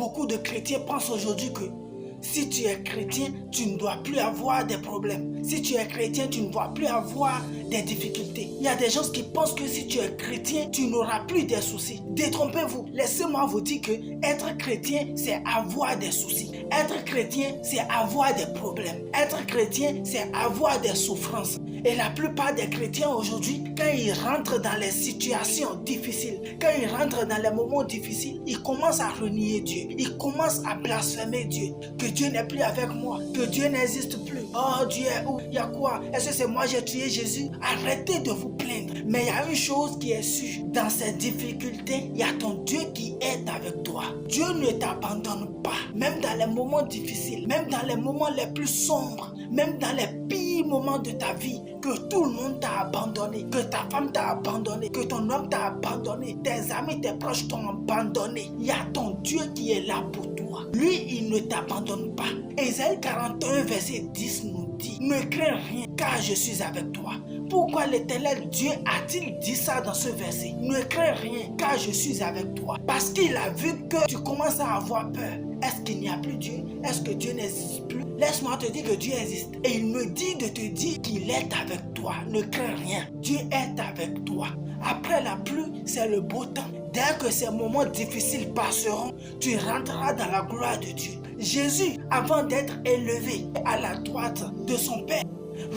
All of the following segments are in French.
beaucoup de chrétiens pensent aujourd'hui que si tu es chrétien, tu ne dois plus avoir des problèmes. Si tu es chrétien, tu ne dois plus avoir des difficultés. Il y a des gens qui pensent que si tu es chrétien, tu n'auras plus de soucis. Détrompez-vous. Laissez-moi vous dire que être chrétien, c'est avoir des soucis. Être chrétien, c'est avoir des problèmes. Être chrétien, c'est avoir des souffrances. Et la plupart des chrétiens aujourd'hui, quand ils rentrent dans les situations difficiles, quand ils rentrent dans les moments difficiles, ils commencent à renier Dieu. Ils commencent à blasphémer Dieu. Que Dieu n'est plus avec moi. Que Dieu n'existe plus. Oh, Dieu est où? Il y a quoi? Est-ce que c'est moi j'ai tué Jésus? Arrêtez de vous plaindre. Mais il y a une chose qui est sûre. Dans ces difficultés, il y a ton Dieu qui est avec toi. Dieu ne t'abandonne pas. Même dans les moments difficiles, même dans les moments les plus sombres, même dans les pires moments de ta vie, que tout le monde t'a abandonné, que ta femme t'a abandonné, que ton homme t'a abandonné, tes amis, tes proches t'ont abandonné. Il y a ton Dieu qui est là pour toi. Lui, il ne t'abandonne pas. Ésaïe 41, verset 10 nous dit: ne crains rien, car je suis avec toi. Pourquoi l'Éternel Dieu a-t-il dit ça dans ce verset? Ne crains rien, car je suis avec toi. Parce qu'il a vu que tu commences à avoir peur. Est-ce qu'il n'y a plus Dieu? Est-ce que Dieu n'existe plus? Laisse-moi te dire que Dieu existe. Et il me dit de te dire qu'il est avec toi. Ne crains rien. Dieu est avec toi. Après la pluie, c'est le beau temps. Dès que ces moments difficiles passeront, tu rentreras dans la gloire de Dieu. Jésus, avant d'être élevé à la droite de son Père,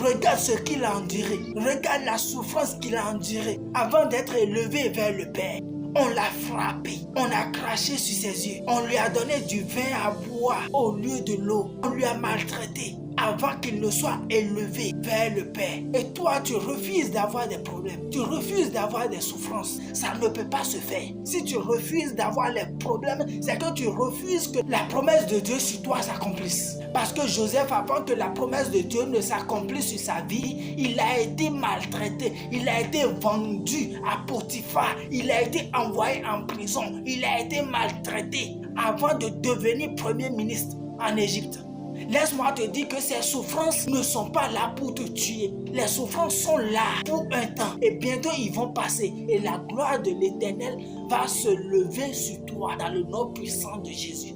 regarde ce qu'il a enduré. Regarde la souffrance qu'il a endurée avant d'être élevé vers le Père. On l'a frappé, on a craché sur ses yeux, on lui a donné du vin à boire au lieu de l'eau, on lui a maltraité avant qu'il ne soit élevé vers le Père. Et toi, tu refuses d'avoir des problèmes, tu refuses d'avoir des souffrances. Ça ne peut pas se faire. Si tu refuses d'avoir les problèmes, c'est que tu refuses que la promesse de Dieu sur toi s'accomplisse. Parce que Joseph, avant que la promesse de Dieu ne s'accomplisse sur sa vie, il a été maltraité, il a été vendu à Potiphar, il a été envoyé en prison, il a été maltraité avant de devenir premier ministre en Égypte. Laisse-moi te dire que ces souffrances ne sont pas là pour te tuer. Les souffrances sont là pour un temps et bientôt ils vont passer. Et la gloire de l'Éternel va se lever sur toi dans le nom puissant de Jésus.